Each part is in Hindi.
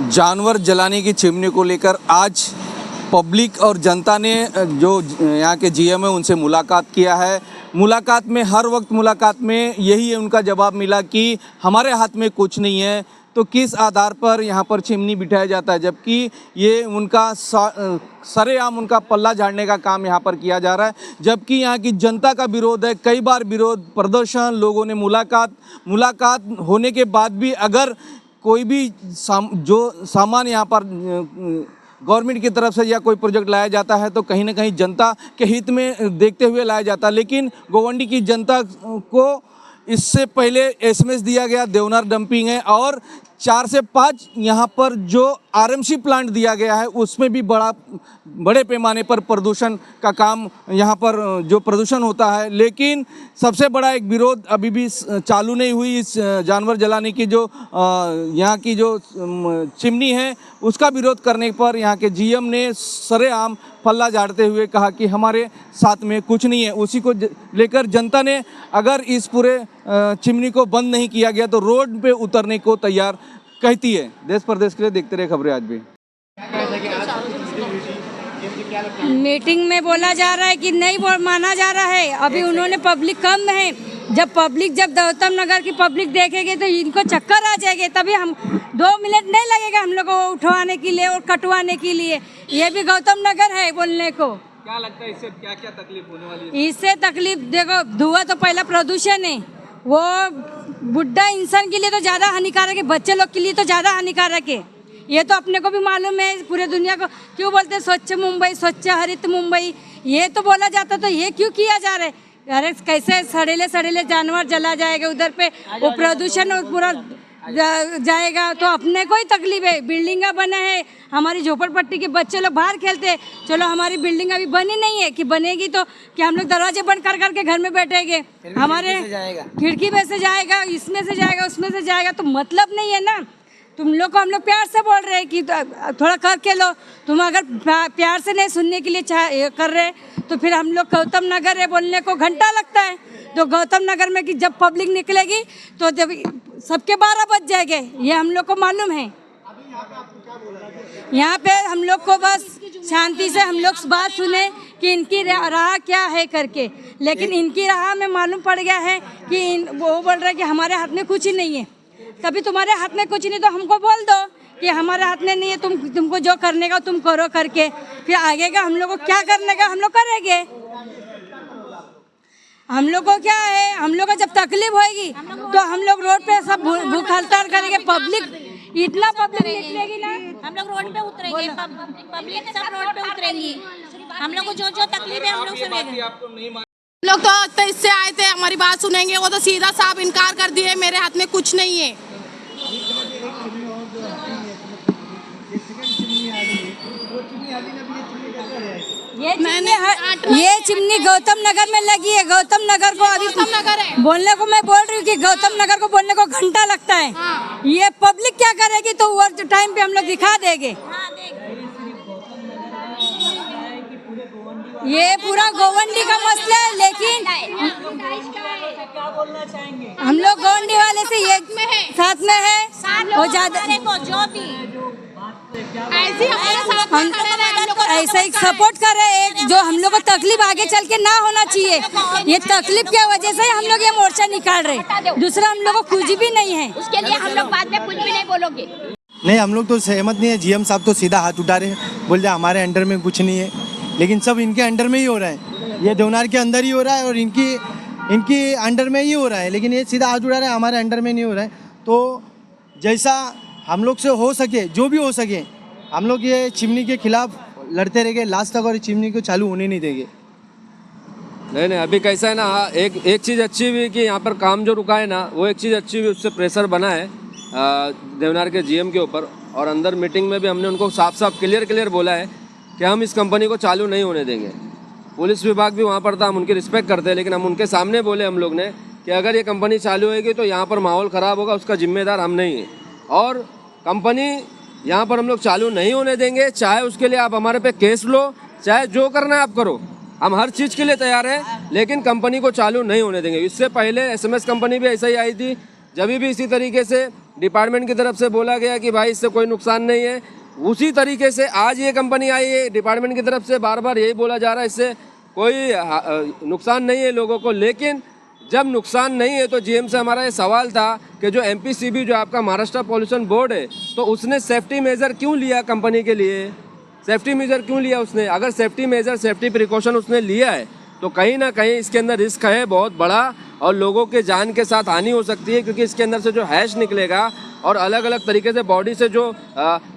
जानवर जलाने की चिमनी को लेकर आज पब्लिक और जनता ने जो यहाँ के जीएम है उनसे मुलाकात किया है। मुलाकात में हर वक्त मुलाकात में यही उनका जवाब मिला कि हमारे हाथ में कुछ नहीं है, तो किस आधार पर यहाँ पर चिमनी बिठाया जाता है, जबकि ये उनका सरेआम उनका पल्ला झाड़ने का काम यहाँ पर किया जा रहा है। जबकि यहाँ की जनता का विरोध है, कई बार विरोध प्रदर्शन, लोगों ने मुलाकात होने के बाद भी अगर कोई भी जो सामान यहाँ पर गवर्नमेंट की तरफ से या कोई प्रोजेक्ट लाया जाता है तो कहीं ना कहीं जनता के हित में देखते हुए लाया जाता है। लेकिन गोवंडी की जनता को इससे पहले एसएमएस दिया गया, देवनार डंपिंग है, और 4 से 5 यहाँ पर जो आरएमसी प्लांट दिया गया है उसमें भी बड़े पैमाने पर प्रदूषण का काम यहाँ पर जो प्रदूषण होता है। लेकिन सबसे बड़ा एक विरोध अभी भी चालू नहीं हुई इस जानवर जलाने की जो यहाँ की जो चिमनी है उसका विरोध करने पर यहाँ के जीएम ने सरेआम पल्ला झाड़ते हुए कहा कि हमारे साथ में कुछ नहीं है। उसी को लेकर जनता ने अगर इस पूरे चिमनी को बंद नहीं किया गया तो रोड पे उतरने को तैयार कहती है। देश प्रदेश के लिए देखते रहे खबरें आज भी। मीटिंग में बोला जा रहा है कि नहीं माना जा रहा है। अभी उन्होंने पब्लिक कम है, जब गौतम नगर की पब्लिक देखेगी तो इनको चक्कर आ जाएंगे, तभी हम 2 मिनट नहीं लगेगा हम लोग को उठवाने के लिए और कटवाने के लिए। ये भी गौतम नगर है बोलने को। क्या लगता है इससे क्या क्या तकलीफ होने वाली है? इससे तकलीफ देखो, धुआं तो पहला प्रदूषण है, वो बुढ़ा इंसान के लिए तो ज़्यादा हानिकारक है, बच्चे लोग के लिए तो ज़्यादा हानिकारक है। ये तो अपने को भी मालूम है, पूरे दुनिया को क्यों बोलते हैं स्वच्छ मुंबई, स्वच्छ हरित मुंबई, ये तो बोला जाता, तो ये क्यों किया जा रहा है? अरे कैसे सड़ेले जानवर जला जाएगा उधर पे, वो प्रदूषण पूरा जाएगा तो अपने को ही तकलीफ है। बिल्डिंगा बने हैं, हमारी झोपड़पट्टी के बच्चे लोग बाहर खेलते हैं। चलो हमारी बिल्डिंग अभी बनी नहीं है कि बनेगी तो कि हम लोग दरवाजे बंद कर करके घर में बैठेंगे, हमारे खिड़की में से जाएगा, इसमें से जाएगा, उसमें से जाएगा, तो मतलब नहीं है ना। तुम लोग को हम लोग प्यार से बोल रहे हैं कि थोड़ा करके लो, तुम अगर प्यार से नहीं सुनने के लिए कर रहे तो फिर हम लोग गौतम नगर है बोलने को घंटा लगता है। तो गौतम नगर में कि जब पब्लिक निकलेगी तो जब सबके 12 बज जाएंगे, ये हम लोग को मालूम है। यहाँ पे हम लोग को बस शांति से हम लोग बात सुने कि इनकी राह क्या है करके, लेकिन इनकी राह में मालूम पड़ गया है कि वो बोल रहे हैं कि हमारे हाथ में कुछ ही नहीं है। तभी तुम्हारे हाथ में कुछ नहीं तो हमको बोल दो कि हमारे हाथ में नहीं है, तुमको जो करने का तुम करो करके, फिर आगे का हम लोग को क्या करने का हम लोग करेंगे। हम लोग को क्या है, हम लोग को जब तकलीफ होगी तो हम लोग रोड पे सब भूख हड़ताल करेंगे। पब्लिक इतना पब्लिक निकलेगी ना, हम लोग रोड पे उतरेंगे, पब्लिक सब रोड पे उतरेंगी। हम लोग को जो तकलीफ है हम लोग सुनेंगे। लोग तो इससे आए थे हमारी बात सुनेंगे, वो तो सीधा साफ इनकार कर दिए मेरे हाथ में कुछ नहीं है। ये चिमनी गौतम नगर में लगी है। गौतम नगर को अभी बोलने को मैं बोल रही हूँ कि गौतम नगर को बोलने को घंटा लगता है। ये पब्लिक क्या करेगी तो वो टाइम पे हम लोग दिखा देंगे। ये पूरा गोवंडी का मसला है, लेकिन हम लोग गोवंडी वाले से ये साथ में है वो ज्यादा जो भी ऐसे ही सपोर्ट कर रहे हैं। जो हम लोग को तकलीफ आगे चल के ना होना चाहिए, ये तकलीफ की वजह से हम लोग ये मोर्चा निकाल रहे हैं। दूसरा हम लोग को कुछ भी नहीं है, उसके लिए हम लोग बाद में कुछ भी नहीं बोलोगे। नहीं, हम लोग तो सहमत नहीं है। जीएम साहब तो सीधा हाथ उठा रहे हैं, बोल रहे हमारे अंडर में कुछ नहीं है, लेकिन सब इनके अंडर में ही हो रहा है। ये देवनार के अंदर ही हो रहा है और इनकी अंडर में ही हो रहा है, लेकिन ये सीधा हाथ उठा रहे हैं, हमारे अंडर में नहीं हो रहा है। तो जैसा हम लोग से हो सके, जो भी हो सके, हम लोग ये चिमनी के खिलाफ लड़ते रहेंगे लास्ट तक, और चिमनी को चालू होने नहीं देंगे। नहीं, अभी कैसा है ना, एक चीज़ अच्छी भी कि यहाँ पर काम जो रुका है ना, वो एक चीज़ अच्छी भी, उससे प्रेशर बना है देवनार के जीएम के ऊपर। और अंदर मीटिंग में भी हमने उनको साफ क्लियर बोला है कि हम इस कंपनी को चालू नहीं होने देंगे। पुलिस विभाग भी वहाँ पर था, हम उनकी रिस्पेक्ट करते हैं, लेकिन हम उनके सामने बोले हम लोग ने कि अगर ये कंपनी चालू होगी तो यहाँ पर माहौल ख़राब होगा, उसका जिम्मेदार हम नहीं हैं। और कंपनी यहाँ पर हम लोग चालू नहीं होने देंगे, चाहे उसके लिए आप हमारे पे केस लो, चाहे जो करना है आप करो, हम हर चीज़ के लिए तैयार हैं, लेकिन कंपनी को चालू नहीं होने देंगे। इससे पहले एसएमएस कंपनी भी ऐसा ही आई थी, जब भी इसी तरीके से डिपार्टमेंट की तरफ से बोला गया कि भाई इससे कोई नुकसान नहीं है, उसी तरीके से आज ये कंपनी आई है, डिपार्टमेंट की तरफ से बार बार यही बोला जा रहा है इससे कोई नुकसान नहीं है लोगों को। लेकिन जब नुकसान नहीं है तो जीएम से हमारा ये सवाल था कि जो एमपीसीबी जो आपका महाराष्ट्र पॉल्यूशन बोर्ड है, तो उसने सेफ्टी मेजर क्यों लिया कंपनी के लिए, सेफ्टी मेजर क्यों लिया उसने? अगर सेफ्टी मेजर सेफ्टी प्रिकॉशन उसने लिया है तो कहीं ना कहीं इसके अंदर रिस्क है बहुत बड़ा और लोगों के जान के साथ हानि हो सकती है, क्योंकि इसके अंदर से जो हैश निकलेगा और अलग अलग तरीके से बॉडी से जो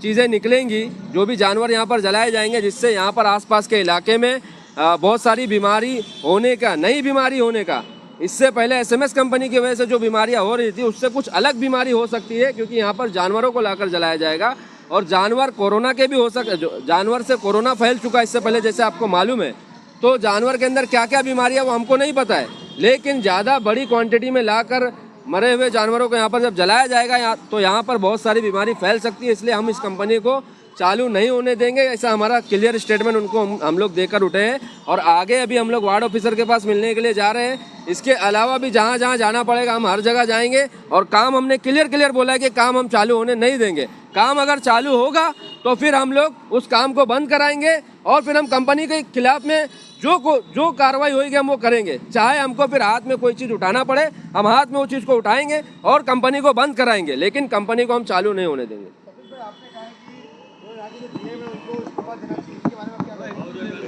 चीज़ें निकलेंगी, जो भी जानवर यहाँ पर जलाए जाएंगे, जिससे यहाँ पर आसपास के इलाके में बहुत सारी बीमारी होने का, नई बीमारी होने का, इससे पहले एसएमएस कंपनी की वजह से जो बीमारियाँ हो रही थी उससे कुछ अलग बीमारी हो सकती है, क्योंकि यहाँ पर जानवरों को लाकर जलाया जाएगा और जानवर कोरोना के भी हो जानवर से कोरोना फैल चुका है इससे पहले, जैसे आपको मालूम है। तो जानवर के अंदर क्या क्या बीमारियाँ वो हमको नहीं पता है, लेकिन ज़्यादा बड़ी क्वांटिटी में लाकर मरे हुए जानवरों को यहाँ पर जब जलाया जाएगा तो यहाँ पर बहुत सारी बीमारी फैल सकती है। इसलिए हम इस कंपनी को चालू नहीं होने देंगे, ऐसा हमारा क्लियर स्टेटमेंट उनको हम लोग देकर उठे हैं। और आगे अभी हम लोग वार्ड ऑफिसर के पास मिलने के लिए जा रहे हैं। इसके अलावा भी जहाँ जहाँ जाना पड़ेगा हम हर जगह जाएंगे और काम हमने क्लियर बोला है कि काम हम चालू होने नहीं देंगे। काम अगर चालू होगा तो फिर हम लोग उस काम को बंद कराएंगे और फिर हम कंपनी के खिलाफ में जो कार्रवाई होगी हम वो करेंगे। चाहे हमको फिर हाथ में कोई चीज़ उठाना पड़े, हम हाथ में वो चीज़ को उठाएंगे और कंपनी को बंद कराएंगे, लेकिन कंपनी को हम चालू नहीं होने देंगे।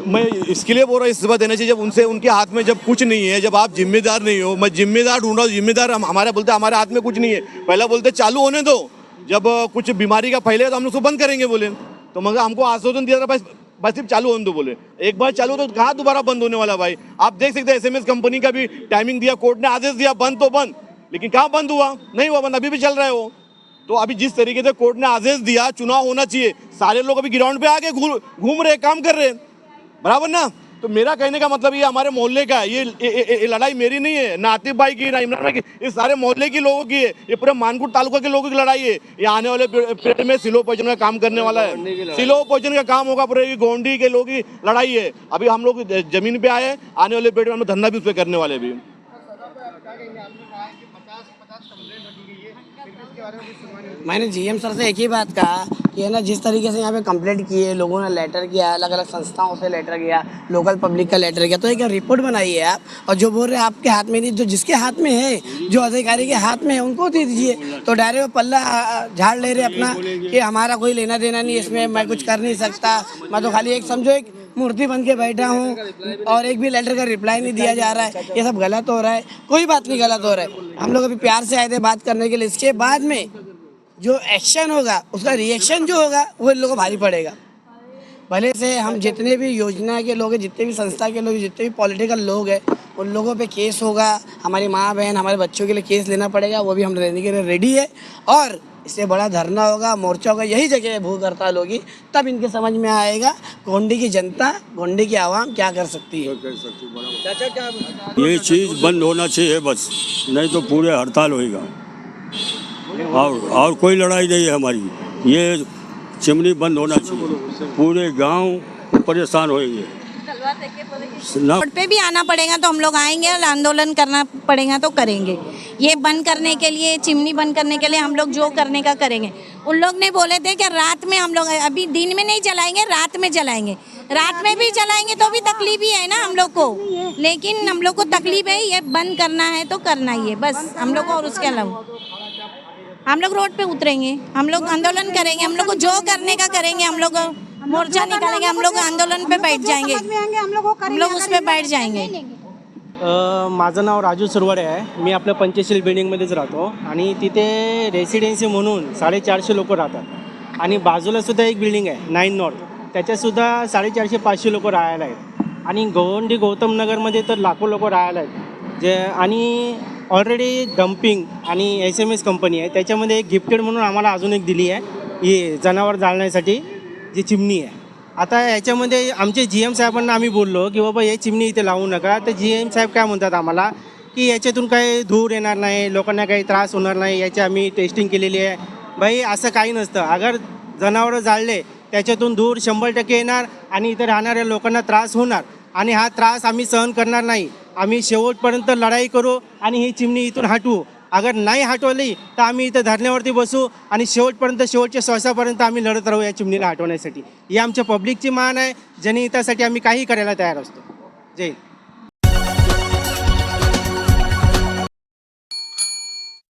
मैं इसके लिए बोल रहा हूँ इस्तीफा देना चाहिए, जब उनसे उनके हाथ में जब कुछ नहीं है, जब आप जिम्मेदार नहीं हो। मैं जिम्मेदार ढूंढ रहा हूँ, जिम्मेदार हमारे बोलते हमारे हाथ में कुछ नहीं है। पहला बोलते चालू होने दो, जब कुछ बीमारी का फैलेगा तो हम लोग उसको बंद करेंगे बोले, तो मगर हमको आश्वासन दिया था बस सिर्फ चालू होने दो बोले। एक बार चालू तो कहाँ दोबारा बंद होने वाला भाई? आप देख सकते हैं एसएमएस कंपनी का भी टाइमिंग दिया, कोर्ट ने आदेश दिया बंद तो बंद, लेकिन कहाँ बंद हुआ? नहीं हुआ बंद, अभी भी चल रहा है वो। तो अभी जिस तरीके से कोर्ट ने आदेश दिया, चुनाव होना चाहिए, सारे लोग अभी ग्राउंड पे आके घूम रहे, काम कर रहे, बराबर ना? तो मेरा कहने का मतलब ये हमारे मोहल्ले का है, ये लड़ाई मेरी नहीं है, ना आतिफ भाई की, ना इमरान भाई की, ये सारे मोहल्ले के लोगों की है, ये पूरे मानकोट तालुका के लोगों की लड़ाई है। ये आने वाले पीरियड में सिलो पोजन का काम करने वाला है, सिलो पोजन का काम होगा, पूरे गोंडी के लोगों की लड़ाई है। अभी हम लोग जमीन पे आए, आने वाले पीरियड में हम धंधा भी उस पर करने वाले भी। मैंने जीएम सर से एक ही बात कहा कि है ना, जिस तरीके से यहाँ पे कंप्लेंट की है, लोगों ने लेटर किया, अलग अलग संस्थाओं से लेटर किया, लोकल पब्लिक का लेटर किया, तो एक रिपोर्ट बनाई है आप, और जो बोल रहे हैं आपके हाथ में नहीं, जो जिसके हाथ में है, जो अधिकारी के हाथ में है उनको दे दीजिए। तो डायरेक्ट वो पल्ला झाड़ ले रहे अपना कि हमारा कोई लेना देना नहीं इसमें, मैं कुछ कर नहीं सकता, मैं तो खाली एक समझो एक मूर्ति बन के बैठा हूँ और एक भी लेटर का रिप्लाई नहीं दिया जा रहा है। ये सब गलत हो रहा है। कोई बात नहीं गलत हो रहा है, हम लोग अभी प्यार से आए थे बात करने के लिए। इसके बाद में जो एक्शन होगा, उसका रिएक्शन जो होगा वो इन लोगों को भारी पड़ेगा। भले से हम जितने भी योजना के लोग हैं, जितने भी संस्था के लोग, जितने भी पॉलिटिकल लोग हैं, उन लोगों पे केस होगा, हमारी माँ बहन हमारे बच्चों के लिए केस लेना पड़ेगा, वो भी हम लेने के लिए रेडी है। और इससे बड़ा धरना होगा, मोर्चा होगा, यही जगह भूख हड़ताल होगी, तब इनके समझ में आएगा गोंडी की जनता, गोंडी की आवाम क्या कर सकती है। ये चीज़ बंद होना चाहिए बस, नहीं तो पूरे हड़ताल होएगा। और कोई लड़ाई नहीं है हमारी, ये चिमनी बंद होना चाहिए, पूरे गांव परेशान होएंगे। रोड पे भी आना पड़ेगा तो हम लोग आएंगे और आंदोलन करना पड़ेगा तो करेंगे। ये बंद करने के लिए, चिमनी बंद करने के लिए हम लोग जो करने का करेंगे। उन लोग ने बोले थे कि रात में हम लोग, अभी दिन में नहीं जलाएंगे, रात में जलाएंगे। रात में भी जलाएंगे तो भी तकलीफ ही है ना हम लोग को, लेकिन हम लोग को तकलीफ है, ये बंद करना है तो करना ही है बस हम लोग को। और उसके अलावा हम लोग रोड पे उतरेंगे, हम लोग आंदोलन करेंगे, हम लोग को जो करने का करेंगे, हम लोग मोर्चा निकालेंगे, हम लोग आंदोलन पे बैठ जाएंगे, हम लोग उस पर बैठ जाएंगे। माझं नाव राजू सुरवाडे आहे, मी आपल्या पंचशील बिल्डिंगमध्येच राहतो आणि तिथे रेसिडेन्सी म्हणून 450 लोक राहतात आणि बाजूलासुद्धा एक बिल्डिंग आहे 9 नॉर्थ, त्याच्यातसुद्धा 450-500 लोक राहायला आहेत आणि गोंडी गौतम नगरमध्ये तर लाखो लोक राहायला आहेत जे। आणि ऑलरेडी डम्पिंग आणि SMS कंपनी आहे, त्याच्यामध्ये एक गिफ्टेड म्हणून आम्हाला अजून एक दिली आहे, ही जनावर जाळण्यासाठी जी चिमणी आहे। आता ह्याच्यामध्ये आमचे GM साहेबांना आम्ही बोललो की बाबा हे चिमणी इथे लावू नका, तर GM साहेब काय म्हणतात आम्हाला की याच्यातून काही धूर येणार नाही, लोकांना काही त्रास होणार नाही, याची आम्ही टेस्टिंग केलेली आहे। भाई असं काही नसतं, अगर जनावरं जाळले त्याच्यातून धूर 100% येणार आणि इथे राहणाऱ्या लोकांना त्रास होणार आणि हा त्रास आम्ही सहन करणार नाही। आम्ही शेवटपर्यंत लढाई करू आणि ही चिमणी इथून हटवू अगर नाही हटवली तर आम्ही इथं धरण्यावरती बसू आणि शेवटपर्यंत शेवटच्या श्वासापर्यंत आम्ही लढत राहू या चिमणीला हटवण्यासाठी. ही आमच्या पब्लिकची मान आहे, जनहितासाठी आम्ही काही करायला तयार असतो. जय हिंद.